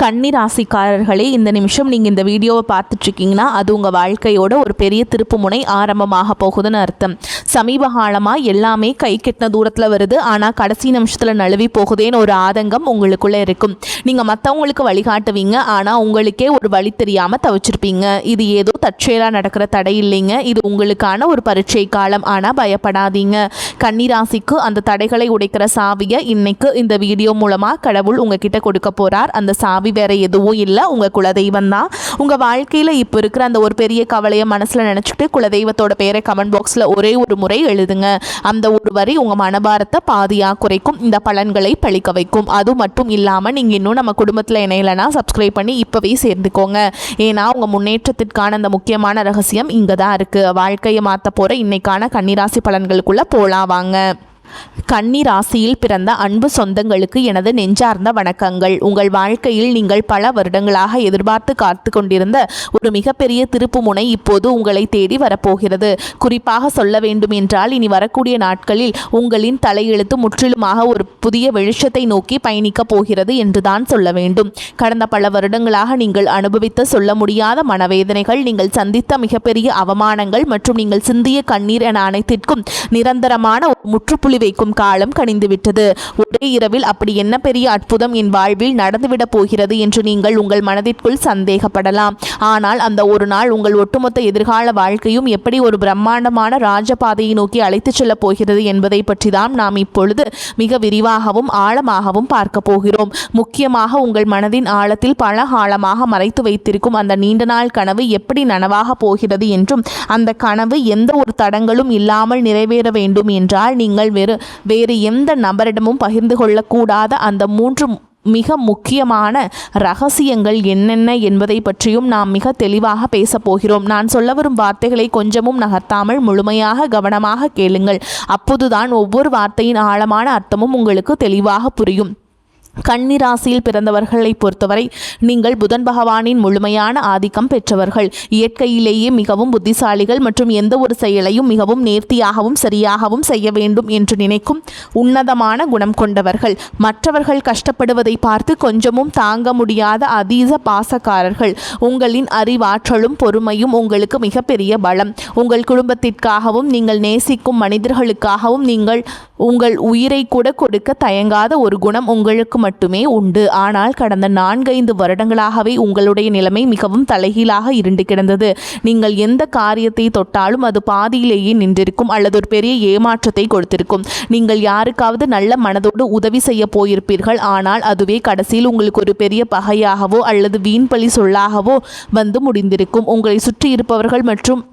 கன்னி ராசிக்காரர்களே, இந்த நிமிஷம் நீங்கள் இந்த வீடியோவை பார்த்துட்ருக்கீங்கன்னா அது உங்கள் வாழ்க்கையோட ஒரு பெரிய திருப்பு முனை ஆரம்பமாக போகுதுன்னு அர்த்தம். சமீப காலமாக எல்லாமே கை கெட்டின தூரத்தில் வருது, ஆனால் கடைசி நிமிஷத்தில் நழுவி போகுதேன்னு ஒரு ஆதங்கம் உங்களுக்குள்ளே இருக்கும். நீங்கள் மற்றவங்களுக்கு வழிகாட்டுவீங்க, ஆனால் உங்களுக்கே ஒரு வழி தெரியாமல் தவிச்சிருப்பீங்க. இது ஏதோ தற்செயலாக நடக்கிற தடை இல்லைங்க, இது உங்களுக்கான ஒரு பரீட்சை காலம். ஆனால் பயப்படாதீங்க. கன்னி ராசிக்கு அந்த தடைகளை உடைக்கிற சாவியை இன்னைக்கு இந்த வீடியோ மூலமாக கடவுள் உங்ககிட்ட கொடுக்க போகிறார். அந்த சாவி வேற எதுவும் இல்லை, உங்கள் குலதெய்வம் தான். உங்கள் வாழ்க்கையில் இப்போ இருக்கிற அந்த ஒரு பெரிய கவலையை மனசில் நினச்சிட்டு குலதெய்வத்தோட பேரை கமெண்ட் பாக்ஸில் ஒரே ஒரு முறை எழுதுங்க. அந்த ஒரு வரி உங்கள் மனபாரத்தை பாதியாக குறைக்கும், இந்த பலன்களை பழிக்க வைக்கும். அது மட்டும் இல்லாமல் நீங்கள் இன்னும் நம்ம குடும்பத்தில் இணையலைன்னா சப்ஸ்கிரைப் பண்ணி இப்போவே சேர்ந்துக்கோங்க. ஏன்னா உங்கள் முன்னேற்றத்திற்கான அந்த முக்கியமான ரகசியம் இங்கே தான் இருக்குது. வாழ்க்கையை மாற்ற போகிற இன்னைக்கான கன்னிராசி பலன்களுக்குள்ளே போலாம் வாங்க. கன்னி ராசியில் பிறந்த அன்பு சொந்தங்களுக்கு எனது நெஞ்சார்ந்த வணக்கங்கள். உங்கள் வாழ்க்கையில் நீங்கள் பல வருடங்களாக எதிர்பார்த்து காத்து கொண்டிருந்த ஒரு மிகப்பெரிய திருப்பு முனை இப்போது உங்களை தேடி வரப்போகிறது. குறிப்பாக சொல்ல வேண்டும் என்றால் இனி வரக்கூடிய நாட்களில் உங்களின் தலையெழுத்து முற்றிலுமாக ஒரு புதிய வெளிச்சத்தை நோக்கி பயணிக்கப் போகிறது என்றுதான் சொல்ல வேண்டும். கடந்த பல வருடங்களாக நீங்கள் அனுபவித்த சொல்ல முடியாத மனவேதனைகள், நீங்கள் சந்தித்த மிகப்பெரிய அவமானங்கள் மற்றும் நீங்கள் சிந்திய கண்ணீர் என அனைத்திற்கும் நிரந்தரமான முற்றுப்புள்ளி வைக்கும் காலம் கனிந்துவிட்டது. ஒரே இரவில் அப்படி என்ன பெரிய அற்புதம் என் வாழ்வில் நடந்துவிடப் போகிறது என்று நீங்கள் உங்கள் மனதிற்குள் சந்தேகப்படலாம். ஆனால் அந்த ஒரு நாள் உங்கள் ஒட்டுமொத்த எதிர்கால வாழ்க்கையும் எப்படி ஒரு பிரம்மாண்டமான ராஜபாதையை நோக்கி அழைத்துச் செல்லப் போகிறது என்பதை பற்றி தான் நாம் இப்பொழுது மிக விரிவாகவும் ஆழமாகவும் பார்க்க போகிறோம். முக்கியமாக உங்கள் மனதின் ஆழத்தில் பல காலமாக மறைத்து வைத்திருக்கும் அந்த நீண்ட நாள் கனவு எப்படி நனவாக போகிறது என்றும், அந்த கனவு எந்த ஒரு தடங்களும் இல்லாமல் நிறைவேற வேண்டும் என்றால் நீங்கள் வேறு எந்த நபரிடமும் பகிர்ந்து கொள்ளக்கூடாத அந்த 3 மிக முக்கியமான ரகசியங்கள் என்னென்ன என்பதை பற்றியும் நாம் மிக தெளிவாக பேசப் போகிறோம். நான் சொல்ல வரும் வார்த்தைகளை கொஞ்சமும் நகர்த்தாமல் முழுமையாக கவனமாக கேளுங்கள். அப்போதுதான் ஒவ்வொரு வார்த்தையின் ஆழமான அர்த்தமும் உங்களுக்கு தெளிவாக புரியும். கன்னி ராசியில் பிறந்தவர்களை பொறுத்தவரை நீங்கள் புதன் பகவானின் முழுமையான ஆதிக்கம் பெற்றவர்கள். இயற்கையிலேயே மிகவும் புத்திசாலிகள் மற்றும் எந்த ஒரு செயலையும் மிகவும் நேர்த்தியாகவும் சரியாகவும் செய்ய வேண்டும் என்று நினைக்கும் உன்னதமான குணம் கொண்டவர்கள். மற்றவர்கள் கஷ்டப்படுவதை பார்த்து கொஞ்சமும் தாங்க முடியாத அதீத பாசக்காரர்கள். உங்களின் அறிவாற்றலும் பொறுமையும் உங்களுக்கு மிகப்பெரிய பலம். உங்கள் குடும்பத்திற்காகவும் நீங்கள் நேசிக்கும் மனிதர்களுக்காகவும் நீங்கள் உங்கள் உயிரை கூட கொடுக்க தயங்காத ஒரு குணம் உங்களுக்கு மட்டுமே உண்டு. ஆனால் கடந்த 4-5 வருடங்களாகவே உங்களுடைய நிலைமை மிகவும் தலைகீழாக இருண்டு கிடந்தது. நீங்கள் எந்த காரியத்தை தொட்டாலும் அது பாதியிலேயே நின்றிருக்கும் அல்லது ஒரு பெரிய ஏமாற்றத்தை கொடுத்திருக்கும். நீங்கள் யாருக்காவது நல்ல மனதோடு உதவி செய்ய போயிருப்பீர்கள், ஆனால் அதுவே கடைசியில் உங்களுக்கு ஒரு பெரிய பகையாகவோ அல்லது வீண்பழி சொல்லாகவோ வந்து முடிந்திருக்கும். உங்களை சுற்றி இருப்பவர்கள் மற்றும்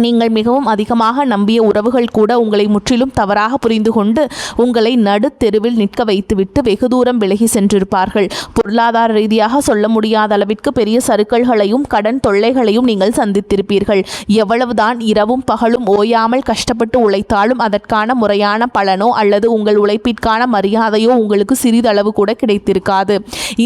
நீங்கள் மிகவும் அதிகமாக நம்பிய உறவுகள் கூட உங்களை முற்றிலும் தவறாக புரிந்து கொண்டு உங்களை நடுத்தெருவில் நிற்க வைத்துவிட்டு வெகு தூரம் விலகி சென்றிருப்பார்கள். பொருளாதார ரீதியாக சொல்ல முடியாத அளவிற்கு பெரிய சறுக்கல்களையும் கடன் தொல்லைகளையும் நீங்கள் சந்தித்திருப்பீர்கள். எவ்வளவுதான் இரவும் பகலும் ஓயாமல் கஷ்டப்பட்டு உழைத்தாலும் அதற்கான முறையான பலனோ அல்லது உங்கள் உழைப்பிற்கான மரியாதையோ உங்களுக்கு சிறிதளவு கூட கிடைத்திருக்காது.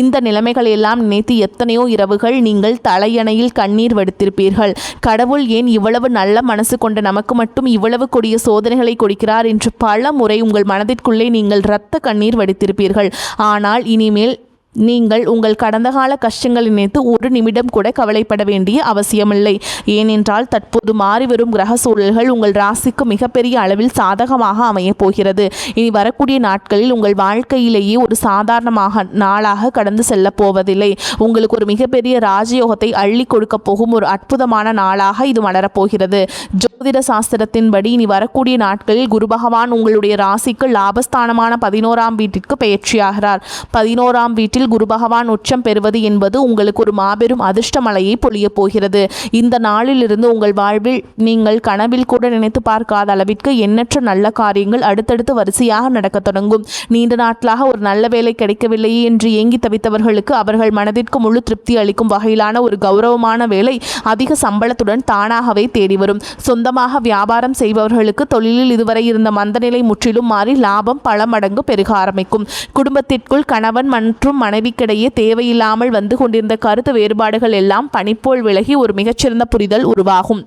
இந்த நிலைமைகள் எல்லாம் நினைத்து எத்தனையோ இரவுகள் நீங்கள் தலையணையில் கண்ணீர் வடித்திருப்பீர்கள். கடவுள் ஏன் இவ்வளவு நல்ல மனசு கொண்ட நமக்கு மட்டும் இவ்வளவு கொடிய சோதனைகளை கொடுக்கிறார் என்று பல முறை உங்கள் மனதிற்குள்ளே நீங்கள் இரத்த கண்ணீர் வடித்திருப்பீர்கள். ஆனால் இனிமேல் நீங்கள் உங்கள் கடந்த கால கஷ்டங்களை நினைத்து ஒரு நிமிடம் கூட கவலைப்பட வேண்டிய அவசியமில்லை. ஏனென்றால் தற்போது மாறிவரும் கிரக சூழல்கள் உங்கள் ராசிக்கு மிகப்பெரிய அளவில் சாதகமாக அமையப் போகிறது. இனி வரக்கூடிய நாட்களில் உங்கள் வாழ்க்கையிலேயே ஒரு சாதாரணமாக நாளாக கடந்து செல்ல போவதில்லை. உங்களுக்கு ஒரு மிகப்பெரிய ராஜயோகத்தை அள்ளி கொடுக்க போகும் ஒரு அற்புதமான நாளாக இது மலரப்போகிறது. ஜோதிட சாஸ்திரத்தின்படி இனி வரக்கூடிய நாட்களில் குரு பகவான் உங்களுடைய ராசிக்கு லாபஸ்தானமான 11ஆம் வீட்டிற்கு பெயர்ச்சியாகிறார். 11ஆம் வீட்டில் குரு பகவான் உச்சம் பெறுவது என்பது உங்களுக்கு ஒரு மாபெரும் அதிர்ஷ்ட மலையை பொழிய போகிறது. இந்த நாளிலிருந்து உங்கள் வாழ்வில் நீங்கள் கனவில் கூட நினைத்து பார்க்காத அளவிற்கு எண்ணற்ற நல்ல காரியங்கள் அடுத்தடுத்து வரிசையாக நடக்க தொடங்கும். நீண்ட நாட்களாக ஒரு நல்ல வேலை கிடைக்கவில்லையே என்று ஏங்கி தவித்தவர்களுக்கு அவர்கள் மனதிற்கு முழு திருப்தி அளிக்கும் வகையிலான ஒரு கௌரவமான வேலை அதிக சம்பளத்துடன் தானாகவே தேடி வரும். சொந்தமாக வியாபாரம் செய்பவர்களுக்கு தொழிலில் இதுவரை இருந்த மந்தநிலை முற்றிலும் மாறி லாபம் பல மடங்கு பெருக ஆரம்பிக்கும். குடும்பத்திற்குள் கணவன் மற்றும் மனைவிக்கிடையே தேவையில்லாமல் வந்து கொண்டிருந்த கருத்து வேறுபாடுகள் எல்லாம் பனிப்போல் விலகி ஒரு மிகச்சிறந்த புரிதல் உருவாகும்.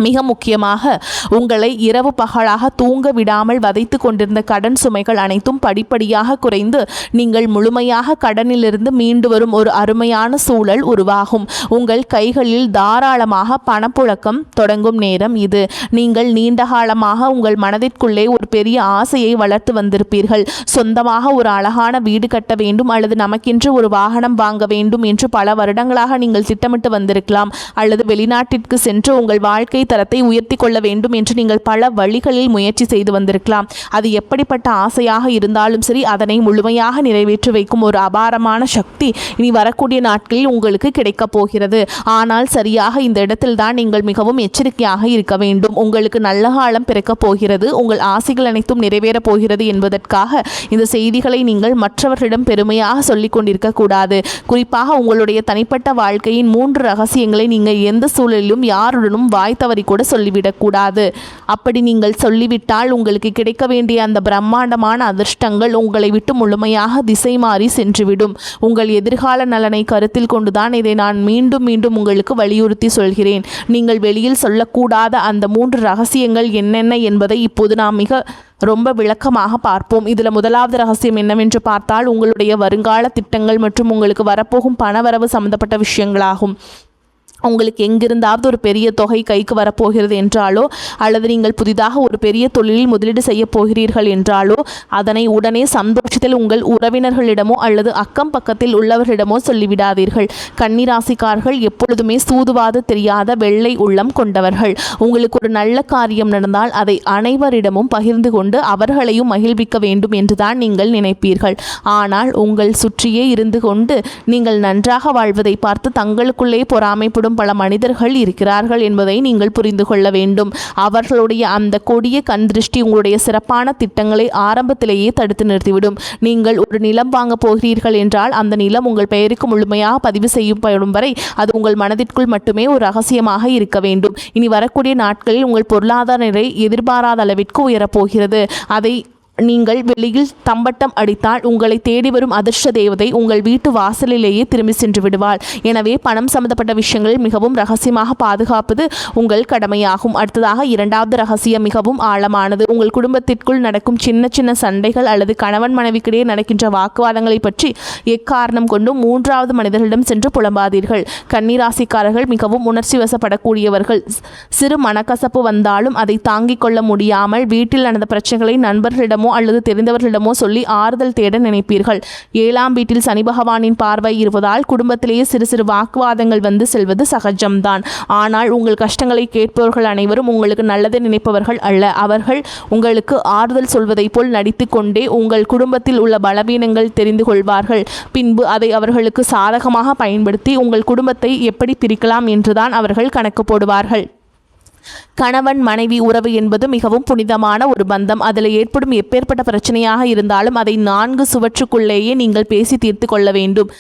மிக முக்கியமாக உங்களை இரவு பகலாக தூங்க விடாமல் வதைத்து கொண்டிருந்த கடன் சுமைகள் அனைத்தும் படிப்படியாக குறைந்து நீங்கள் முழுமையாக கடனிலிருந்து மீண்டு வரும் ஒரு அருமையான சூழல் உருவாகும். உங்கள் கைகளில் தாராளமாக பணப்புழக்கம் தொடங்கும் நேரம் இது. நீங்கள் நீண்ட காலமாக உங்கள் மனதிற்குள்ளே ஒரு பெரிய ஆசையை வளர்த்து வந்திருப்பீர்கள். சொந்தமாக ஒரு அழகான வீடு கட்ட வேண்டும் அல்லது நமக்கென்று ஒரு வாகனம் வாங்க வேண்டும் என்று பல வருடங்களாக நீங்கள் திட்டமிட்டு வந்திருக்கலாம். அல்லது வெளிநாட்டிற்கு சென்று உங்கள் வாழ்க்கை தரத்தை உயர்த்தி கொள்ள வேண்டும் என்று நீங்கள் பல வழிகளில் முயற்சி செய்து வந்திருக்கலாம். அது எப்படிப்பட்ட ஆசையாக இருந்தாலும் சரி, அதனை முழுமையாக நிறைவேற்றி வைக்கும் ஒரு அபாரமான சக்தி இனி வரக்கூடிய நாட்களில் உங்களுக்கு கிடைக்கப் போகிறது. ஆனால் சரியாக இந்த இடத்தில் தான் நீங்கள் மிகவும் எச்சரிக்கையாக இருக்க வேண்டும். உங்களுக்கு நல்ல காலம் பிறக்கப் போகிறது, உங்கள் ஆசைகள் அனைத்தும் நிறைவேறப் போகிறது என்பதற்காக இந்த செய்திகளை நீங்கள் மற்றவர்களிடம் பெருமையாக சொல்லிக் கொண்டிருக்க கூடாது. குறிப்பாக உங்களுடைய தனிப்பட்ட வாழ்க்கையின் 3 ரகசியங்களை நீங்கள் எந்த சூழலிலும் யாருடனும் வாய் தவறி கூட சொல்லிவிடக்கூடாது. அப்படி நீங்கள் சொல்லிவிட்டால் உங்களுக்கு கிடைக்க வேண்டிய அந்த பிரம்மாண்டமான அதிர்ஷ்டங்கள் உங்களை விட்டு முழுமையாக திசை மாறி சென்றுவிடும். உங்கள் எதிர்கால நலனை கருத்தில் கொண்டுதான் இதை நான் மீண்டும் மீண்டும் உங்களுக்கு வலியுறுத்தி சொல்கிறேன். நீங்கள் வெளியில் சொல்லக்கூடாத அந்த 3 ரகசியங்கள் என்னென்ன என்பதை இப்போது நாம் ரொம்ப விளக்கமாக பார்ப்போம். இதில் முதலாவது ரகசியம் என்னவென்று பார்த்தால் உங்களுடைய வருங்கால திட்டங்கள் மற்றும் உங்களுக்கு வரப்போகும் பணவரவு சம்பந்தப்பட்ட விஷயங்களாகும். உங்களுக்கு எங்கிருந்தாவது ஒரு பெரிய தொகை கைக்கு வரப்போகிறது என்றாலோ அல்லது நீங்கள் புதிதாக ஒரு பெரிய தொழிலில் முதலீடு செய்ய போகிறீர்கள் என்றாலோ அதனை உடனே சந்தோஷத்தில் உங்கள் உறவினர்களிடமோ அல்லது அக்கம் பக்கத்தில் உள்ளவர்களிடமோ சொல்லிவிடாதீர்கள். கன்னிராசிக்காரர்கள் எப்பொழுதுமே சூதுவாது தெரியாத வெள்ளை உள்ளம் கொண்டவர்கள். உங்களுக்கு ஒரு நல்ல காரியம் நடந்தால் அதை அனைவரிடமும் பகிர்ந்து கொண்டு அவர்களையும் மகிழ்விக்க வேண்டும் என்றுதான் நீங்கள் நினைப்பீர்கள். ஆனால் உங்கள் சுற்றியே இருந்து கொண்டு நீங்கள் நன்றாக வாழ்வதை பார்த்து தங்களுக்குள்ளே பொறாமைப்படும் பல மனிதர்கள் இருக்கிறார்கள் என்பதை நீங்கள் புரிந்து கொள்ள வேண்டும். அவர்களுடைய அந்த கொடிய கண் திருஷ்டி உங்களுடைய சிறப்பான திட்டங்களை ஆரம்பத்திலேயே தடுத்து நிறுத்திவிடும். நீங்கள் ஒரு நிலம் வாங்க போகிறீர்கள் என்றால் அந்த நிலம் உங்கள் பெயருக்கு முழுமையாக பதிவு செய்யப்படும் வரை அது உங்கள் மனதிற்குள் மட்டுமே ஒரு ரகசியமாக இருக்க வேண்டும். இனி வரக்கூடிய நாட்களில் உங்கள் பொருளாதார நிலை எதிர்பாராத அளவிற்கு உயரப்போகிறது. அதை நீங்கள் வெளியில் தம்பட்டம் அடித்தால் உங்களை தேடி வரும் அதிர்ஷ்ட தேவதை உங்கள் வீட்டு வாசலிலேயே திரும்பி சென்று விடுவாள். எனவே பணம் சம்பந்தப்பட்ட விஷயங்களில் மிகவும் ரகசியமாக பாதுகாப்பது உங்கள் கடமையாகும். அடுத்ததாக இரண்டாவது ரகசியம் மிகவும் ஆழமானது. உங்கள் குடும்பத்திற்குள் நடக்கும் சின்ன சின்ன சண்டைகள் அல்லது கணவன் மனைவிக்கிடையே நடக்கின்ற வாக்குவாதங்களை பற்றி எக்காரணம் கொண்டும் 3வது மனிதர்களிடம் சென்று புலம்பாதீர்கள். கன்னிராசிக்காரர்கள் மிகவும் உணர்ச்சி வசப்படக்கூடியவர்கள். சிறு மனக்கசப்பு வந்தாலும் அதை தாங்கிக் கொள்ள முடியாமல் வீட்டில் நடந்த பிரச்சனைகளை நண்பர்களிடமோ அல்லது தெரிந்தவர்களிடமோ சொல்லி ஆறுதல் தேட நினைப்பீர்கள். 7ஆம் வீட்டில் சனி பகவானின் பார்வை இருப்பதால் குடும்பத்திலேயே சிறு சிறு வாக்குவாதங்கள் வந்து செல்வது சகஜம்தான். ஆனால் உங்கள் கஷ்டங்களை கேட்பவர்கள் அனைவரும் உங்களுக்கு நல்லதை நினைப்பவர்கள் அல்ல. அவர்கள் உங்களுக்கு ஆறுதல் சொல்வதை போல் நடித்து கொண்டே உங்கள் குடும்பத்தில் உள்ள பலவீனங்கள் தெரிந்து கொள்வார்கள். பின்பு அதை அவர்களுக்கு சாதகமாக பயன்படுத்தி உங்கள் குடும்பத்தை எப்படி பிரிக்கலாம் என்றுதான் அவர்கள் கணக்கு போடுவார்கள். கணவன் மனைவி உறவு என்பது மிகவும் புனிதமான ஒரு பந்தம். அதில் ஏற்படும் எப்பேற்பட்ட பிரச்சனையாக இருந்தாலும் அதை 4 சுவற்றுக்குள்ளேயே நீங்கள் பேசி தீர்த்து கொள்ள வேண்டும்.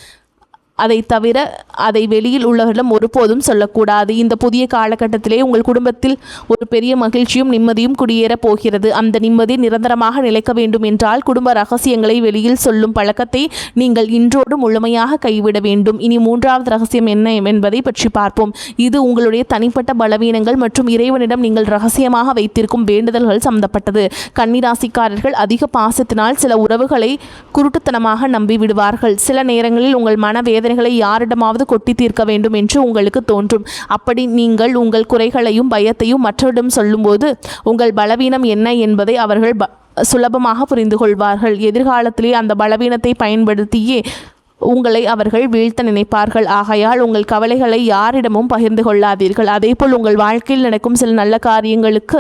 அதை தவிர அதை வெளியில் உள்ளவர்களிடம் ஒருபோதும் சொல்லக்கூடாது. இந்த புதிய காலகட்டத்திலே உங்கள் குடும்பத்தில் ஒரு பெரிய மகிழ்ச்சியும் நிம்மதியும் குடியேறப் போகிறது. அந்த நிம்மதி நிரந்தரமாக நிலைக்க வேண்டும் என்றால் குடும்ப ரகசியங்களை வெளியில் சொல்லும் பழக்கத்தை நீங்கள் இன்றோடு முழுமையாக கைவிட வேண்டும். இனி 3வது ரகசியம் என்ன என்பதை பற்றி பார்ப்போம். இது உங்களுடைய தனிப்பட்ட பலவீனங்கள் மற்றும் இறைவனிடம் நீங்கள் ரகசியமாக வைத்திருக்கும் வேண்டுதல்கள் சம்பந்தப்பட்டது. கன்னிராசிக்காரர்கள் அதிக பாசத்தினால் சில உறவுகளை குருட்டுத்தனமாக நம்பி விடுவார்கள். சில நேரங்களில் உங்கள் மனவேதனை யாரிடமாவது கொட்டி தீர்க்க வேண்டும் என்று உங்களுக்கு தோன்றும். அப்படி நீங்கள் உங்கள் குறைகளையும் பயத்தையும் மற்றவரிடம் சொல்லும்போது உங்கள் பலவீனம் என்ன என்பதை அவர்கள் சுலபமாக புரிந்து கொள்வார்கள். எதிர்காலத்திலே அந்த பலவீனத்தை பயன்படுத்தியே உங்களை அவர்கள் வீழ்த்த நினைப்பார்கள். ஆகையால் உங்கள் கவலைகளை யாரிடமும் பகிர்ந்து கொள்ளாதீர்கள். அதேபோல் உங்கள் வாழ்க்கையில் நடக்கும் சில நல்ல காரியங்களுக்கு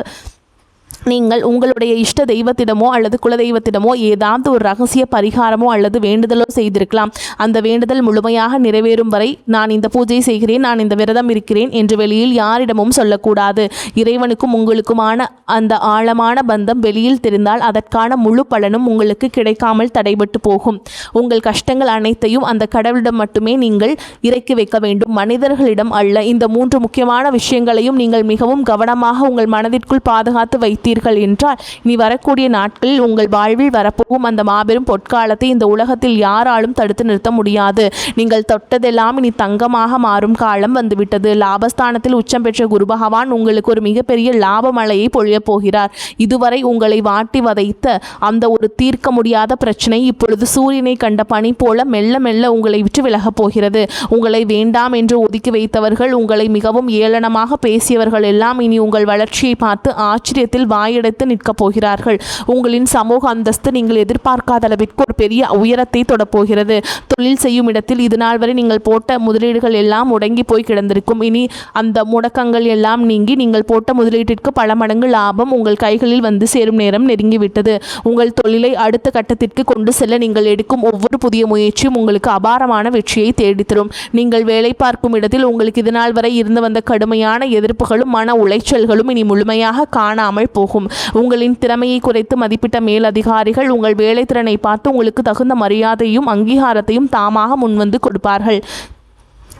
நீங்கள் உங்களுடைய இஷ்ட தெய்வத்திடமோ அல்லது குலதெய்வத்திடமோ ஏதாவது ஒரு ரகசிய பரிகாரமோ அல்லது வேண்டுதலோ செய்திருக்கலாம். அந்த வேண்டுதல் முழுமையாக நிறைவேறும் வரை நான் இந்த பூஜை செய்கிறேன், நான் இந்த விரதம் இருக்கிறேன் என்று வெளியில் யாரிடமும் சொல்லக்கூடாது. இறைவனுக்கும் உங்களுக்குமான அந்த ஆழமான பந்தம் வெளியில் தெரிந்தால் அதற்கான முழு பலனும் உங்களுக்கு கிடைக்காமல் தடைபட்டு போகும். உங்கள் கஷ்டங்கள் அனைத்தையும் அந்த கடவுளிடம் மட்டுமே நீங்கள் இறக்கி வைக்க வேண்டும், மனிதர்களிடம் அல்ல. இந்த 3 முக்கியமான விஷயங்களையும் நீங்கள் மிகவும் கவனமாக உங்கள் மனதிற்குள் பாதுகாத்து வைத்து விட்டீர்கள் என்றால் இனி வரக்கூடிய நாட்களில் உங்கள் வாழ்வில் வரப்போகும் அந்த மாபெரும் பொற்காலத்தை இந்த உலகத்தில் யாராலும் தடுத்து நிறுத்த முடியாது. நீங்கள் தொட்டதெல்லாம் இனி தங்கமாக மாறும் காலம் வந்துவிட்டது. லாபஸ்தானத்தில் உச்சம் பெற்ற குரு பகவான் உங்களுக்கு ஒரு மிகப்பெரிய லாப மழையை பொழியப் போகிறார். இதுவரை உங்களை வாட்டி வதைத்த அந்த ஒரு தீர்க்க முடியாத பிரச்சனை இப்பொழுது சூரியனை கண்ட பனி போல மெல்ல மெல்ல உங்களை விட்டு விலகப் போகிறது. உங்களை வேண்டாம் என்று ஒதுக்கி வைத்தவர்கள், உங்களை மிகவும் ஏளனமாக பேசியவர்கள் எல்லாம் இனி உங்கள் வளர்ச்சியை பார்த்து ஆச்சரியத்தில் வாயெடுத்து நிற்கப் போகிறார்கள். உங்களின் சமூக அந்தஸ்து நீங்கள் எதிர்பார்க்காத அளவிற்கு ஒரு பெரிய உயரத்தை தொடப்போகிறது. தொழில் செய்யும் இடத்தில் இதுநாள் வரை நீங்கள் போட்ட முதலீடுகள் எல்லாம் முடங்கி போய் கிடந்திருக்கும். இனி அந்த முடக்கங்கள் எல்லாம் நீங்கி நீங்கள் போட்ட முதலீட்டிற்கு பல மடங்கு லாபம் உங்கள் கைகளில் வந்து சேரும் நேரம் நெருங்கிவிட்டது. உங்கள் தொழிலை அடுத்த கட்டத்திற்கு கொண்டு செல்ல நீங்கள் எடுக்கும் ஒவ்வொரு புதிய முயற்சியும் உங்களுக்கு அபாரமான வெற்றியை தேடித்தரும். நீங்கள் வேலை பார்க்கும் இடத்தில் உங்களுக்கு இதுநாள் வரை இருந்து வந்த கடுமையான எதிர்ப்புகளும் மன உளைச்சல்களும் இனி முழுமையாக காணாமல் போகும். உங்களின் திறமையை குறைத்து மதிப்பிட்ட மேலதிகாரிகள் உங்கள் வேலை திறனை பார்த்து உங்களுக்கு தகுந்த மரியாதையும் அங்கீகாரத்தையும் தாமாக முன்வந்து கொடுப்பார்கள்.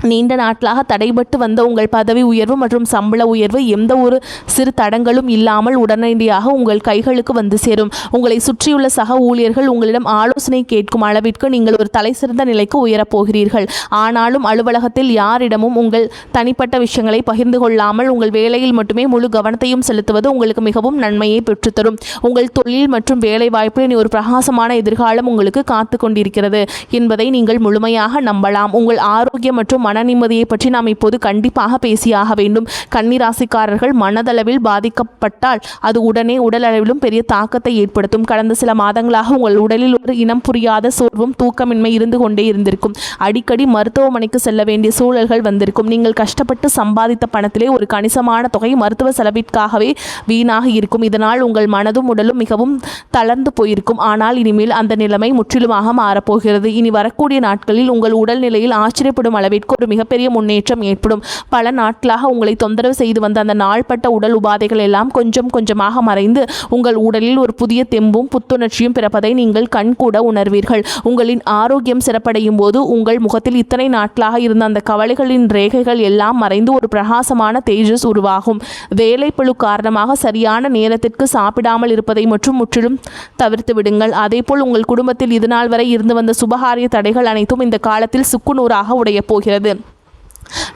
நீண்ட நாட்களாக தடைபட்டு வந்த உங்கள் பதவி உயர்வு மற்றும் சம்பள உயர்வு எந்த ஒரு சிறு தடங்களும் இல்லாமல் உடனடியாக உங்கள் கைகளுக்கு வந்து சேரும். உங்களை சுற்றியுள்ள சக ஊழியர்கள் உங்களிடம் ஆலோசனை கேட்கும் அளவிற்கு நீங்கள் ஒரு தலைசிறந்த நிலைக்கு உயரப்போகிறீர்கள். ஆனாலும் அலுவலகத்தில் யாரிடமும் உங்கள் தனிப்பட்ட விஷயங்களை பகிர்ந்து கொள்ளாமல் உங்கள் வேலையில் மட்டுமே முழு கவனத்தையும் செலுத்துவது உங்களுக்கு மிகவும் நன்மையை பெற்றுத்தரும். உங்கள் தொழில் மற்றும் வேலை வாய்ப்பில் இனி ஒரு பிரகாசமான எதிர்காலம் உங்களுக்கு காத்து கொண்டிருக்கிறது என்பதை நீங்கள் முழுமையாக நம்பலாம். உங்கள் ஆரோக்கியம் மற்றும் மன நிம்மதியை பற்றி நாம் இப்போது கண்டிப்பாக பேசியாக வேண்டும். கன்னிராசிக்காரர்கள் மனதளவில் பாதிக்கப்பட்டால் அது உடனே உடல் அளவிலும் பெரிய தாக்கத்தை ஏற்படுத்தும். கடந்த சில மாதங்களாக உங்கள் உடலில் ஒரு இனம் புரியாத சோர்வும் தூக்கமின்மை இருந்து கொண்டே இருந்திருக்கும். அடிக்கடி மருத்துவமனைக்கு செல்ல வேண்டிய சூழல்கள் வந்திருக்கும். நீங்கள் கஷ்டப்பட்டு சம்பாதித்த பணத்திலே ஒரு கணிசமான தொகை மருத்துவ செலவிற்காகவே வீணாக இருக்கும். இதனால் உங்கள் மனதும் உடலும் மிகவும் தளர்ந்து போயிருக்கும். ஆனால் இனிமேல் அந்த நிலைமை முற்றிலுமாக மாறப்போகிறது. இனி வரக்கூடிய நாட்களில் உங்கள் உடல்நிலையில் ஆச்சரியப்படும் அளவிற்கு ஒரு மிகப்பெரிய முன்னேற்றம் ஏற்படும். பல நாட்களாக உங்களை தொந்தரவு செய்து வந்த அந்த நாள்பட்ட உடல் உபாதைகள் எல்லாம் கொஞ்சம் கொஞ்சமாக மறைந்து உங்கள் உடலில் ஒரு புதிய தெம்பும் புத்துணர்ச்சியும் பிறப்பதை நீங்கள் கண்கூட உணர்வீர்கள். உங்களின் ஆரோக்கியம் சிறப்படையும் போது உங்கள் முகத்தில் இத்தனை நாட்களாக இருந்த அந்த கவலைகளின் ரேகைகள் எல்லாம் மறைந்து ஒரு பிரகாசமான தேஜஸ் உருவாகும். வேலைப்பளு காரணமாக சரியான நேரத்திற்கு சாப்பிடாமல் இருப்பதை மற்றும் முற்றிலும் தவிர்த்து விடுங்கள். அதேபோல் உங்கள் குடும்பத்தில் இதுநாள் வரை இருந்து வந்த சுபகாரிய தடைகள் அனைத்தும் இந்த காலத்தில் சுக்குநூறாக உடைய போகிறது.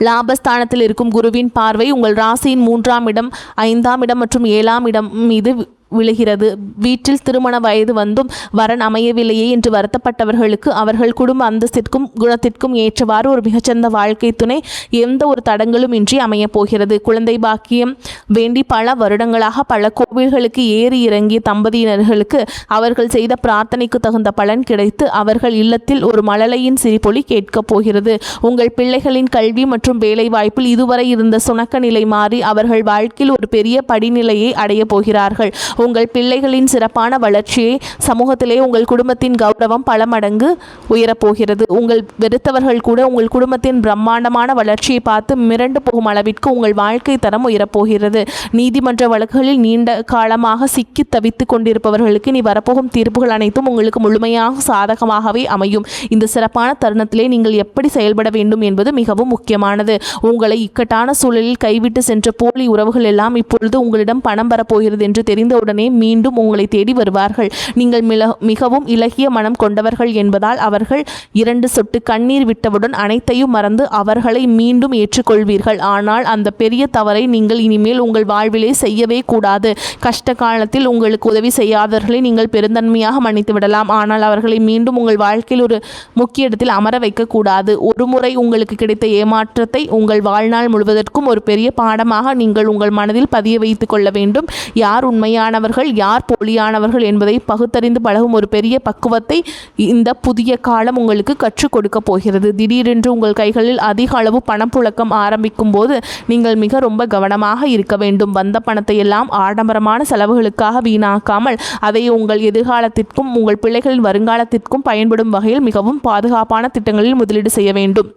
லாபஸ்தானத்தில் இருக்கும் குருவின் பார்வை உங்கள் ராசியின் 3ஆம் இடம், 5ஆம் இடம் மற்றும் 7ஆம் இடம் மீது விழுகிறது. வீட்டில் திருமண வயது வந்தும் வரன் அமையவில்லையே என்று வருத்தப்பட்டவர்களுக்கு அவர்கள் குடும்ப அந்தஸ்திற்கும் குணத்திற்கும் ஏற்றவாறு ஒரு மிகச்சிறந்த வாழ்க்கை துணை எந்த ஒரு தடங்களும் இன்றி அமையப் போகிறது. குழந்தை பாக்கியம் வேண்டி பல வருடங்களாக பல கோவில்களுக்கு ஏறி இறங்கிய தம்பதியினர்களுக்கு அவர்கள் செய்த பிரார்த்தனைக்கு தகுந்த பலன் கிடைத்து அவர்கள் இல்லத்தில் ஒரு மழலையின் சிரிப்பொலி கேட்கப் போகிறது. உங்கள் பிள்ளைகளின் கல்வி மற்றும் வேலை வாய்ப்பில் இதுவரை இருந்த சுணக்க நிலை மாறி அவர்கள் வாழ்க்கையில் ஒரு பெரிய படிநிலையை அடைய போகிறார்கள். உங்கள் பிள்ளைகளின் சிறப்பான வளர்ச்சியை சமூகத்திலே உங்கள் குடும்பத்தின் கௌரவம் பல மடங்கு உயரப்போகிறது. உங்கள் வெறுத்தவர்கள் கூட உங்கள் குடும்பத்தின் பிரம்மாண்டமான வளர்ச்சியை பார்த்து மிரண்டு போகும் அளவிற்கு உங்கள் வாழ்க்கை தரம் உயரப்போகிறது. நீதிமன்ற வழக்குகளில் நீண்ட காலமாக சிக்கி தவித்து கொண்டிருப்பவர்களுக்கு இனி வரப்போகும் தீர்ப்புகள் அனைத்தும் உங்களுக்கு முழுமையாக சாதகமாகவே அமையும். இந்த சிறப்பான தருணத்திலே நீங்கள் எப்படி செயல்பட வேண்டும் என்பது மிகவும் முக்கியமானது. உங்களை இக்கட்டான சூழலில் கைவிட்டு சென்ற போலி உறவுகள் எல்லாம் இப்பொழுது உங்களிடம் பணம் பெறப்போகிறது என்று தெரிந்த உடனே மீண்டும் உங்களை தேடி வருவார்கள். நீங்கள் மிகவும் இலகிய மனம் கொண்டவர்கள் என்பதால் அவர்கள் 2 சொட்டு கண்ணீர் விட்டவுடன் அனைத்தையும் மறந்து அவர்களை மீண்டும் ஏற்றுக்கொள்வீர்கள். ஆனால் அந்த பெரிய தவறை நீங்கள் இனிமேல் உங்கள் வாழ்விலே செய்யவே கூடாது. கஷ்ட காலத்தில் உங்களுக்கு உதவி செய்யாதவர்களை நீங்கள் பெருந்தன்மையாக மன்னித்து விடலாம். ஆனால் அவர்களை மீண்டும் உங்கள் வாழ்க்கையில் ஒரு முக்கிய இடத்தில் அமர வைக்கக்கூடாது. ஒரு முறை உங்களுக்கு கிடைத்த ஏமாற்றத்தை உங்கள் வாழ்நாள் முழுவதற்கும் ஒரு பெரிய பாடமாக நீங்கள் உங்கள் மனதில் பதிய வைத்துக் கொள்ள வேண்டும். யார் உண்மையானவர்கள் யார் போலியானவர்கள் என்பதை பகுத்தறிந்து பழகும் ஒரு பெரிய பக்குவத்தை இந்த புதிய காலம் உங்களுக்கு கற்றுக் கொடுக்க போகிறது. திடீரென்று உங்கள் கைகளில் அதிக அளவு பணப்புழக்கம் ஆரம்பிக்கும் போது நீங்கள் ரொம்ப கவனமாக இருக்க வேண்டும். வந்த பணத்தை எல்லாம் ஆடம்பரமான செலவுகளுக்காக வீணாக்காமல் அதை உங்கள் எதிர்காலத்திற்கும் உங்கள் பிள்ளைகளின் வருங்காலத்திற்கும் பயன்படும் வகையில் மிகவும் பாதுகாப்பான திட்டங்களில் முதலீடு செய்ய வேண்டும்.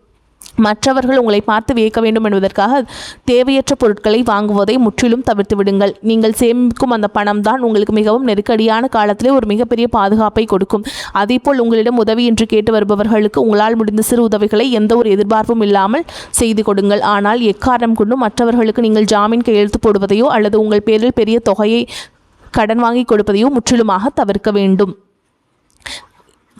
மற்றவர்கள் உங்களை பார்த்து வியக்க வேண்டும் என்பதற்காக தேவையற்ற பொருட்களை வாங்குவதை முற்றிலும் தவிர்த்து விடுங்கள். நீங்கள் சேமிக்கும் அந்த பணம் தான் உங்களுக்கு மிகவும் நெருக்கடியான காலத்திலே ஒரு மிகப்பெரிய பாதுகாப்பை கொடுக்கும். அதேபோல் உங்களிடம் உதவி என்று கேட்டு வருபவர்களுக்கு உங்களால் முடிந்த சிறு உதவிகளை எந்த ஒரு எதிர்பார்ப்பும் இல்லாமல் செய்து கொடுங்கள். ஆனால் எக்காரணம் கொண்டும் மற்றவர்களுக்கு நீங்கள் ஜாமீன் கையெழுத்து போடுவதையோ அல்லது உங்கள் பேரில் பெரிய தொகையை கடன் வாங்கி கொடுப்பதையோ முற்றிலுமாக தவிர்க்க வேண்டும்.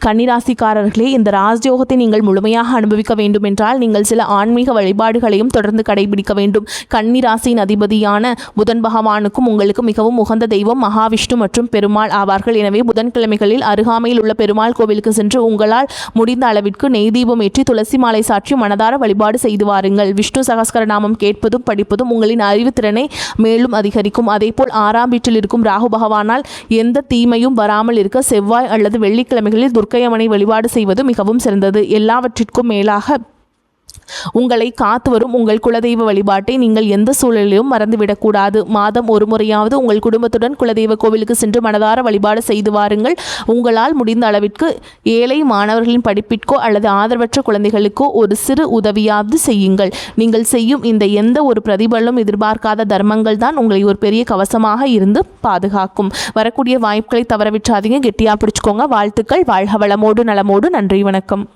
கன்னிராசிக்காரர்களே, இந்த ராஜயோகத்தை நீங்கள் முழுமையாக அனுபவிக்க வேண்டும் என்றால் நீங்கள் சில ஆன்மீக வழிபாடுகளையும் தொடர்ந்து கடைபிடிக்க வேண்டும். கன்னிராசியின் அதிபதியான புதன் பகவானுக்கும் உங்களுக்கு மிகவும் உகந்த தெய்வம் மகாவிஷ்ணு மற்றும் பெருமாள் ஆவார்கள். எனவே புதன்கிழமைகளில் அருகாமையில் உள்ள பெருமாள் கோவிலுக்கு சென்று உங்களால் முடிந்த அளவிற்கு நெய் தீபம் ஏற்றி துளசி மாலை சாற்றி மனதார வழிபாடு செய்து வாருங்கள். விஷ்ணு சகஸ்கரநாமம் கேட்பதும் படிப்பதும் உங்களின் அறிவுத்திறனை மேலும் அதிகரிக்கும். அதேபோல் 6ஆம் வீட்டில் இருக்கும் ராகு பகவானால் எந்த தீமையும் வராமல் இருக்க செவ்வாய் அல்லது வெள்ளிக்கிழமைகளில் துர்க்கையம்மனை வழிபாடு செய்வது மிகவும் சிறந்தது. எல்லாவற்றிற்கும் மேலாக உங்களை காத்து வரும் உங்கள் குலதெய்வ வழிபாட்டை நீங்கள் எந்த சூழலிலும் மறந்துவிடக்கூடாது. மாதம் ஒரு முறையாவது உங்கள் குடும்பத்துடன் குலதெய்வ கோவிலுக்கு சென்று மனதார வழிபாடு செய்து வாருங்கள். உங்களால் முடிந்த அளவிற்கு ஏழை மாணவர்களின் படிப்பிற்கோ அல்லது ஆதரவற்ற குழந்தைகளுக்கோ ஒரு சிறு உதவியாவது செய்யுங்கள். நீங்கள் செய்யும் இந்த எந்த ஒரு பிரதிபலனும் எதிர்பார்க்காத தர்மங்கள் தான் உங்களை ஒரு பெரிய கவசமாக இருந்து பாதுகாக்கும். வரக்கூடிய வாய்ப்புகளை தவறவிட்டாதீங்க. கெட்டியா பிடிச்சுக்கோங்க. வாழ்த்துக்கள். வாழ்க வளமோடு நலமோடு. நன்றி, வணக்கம்.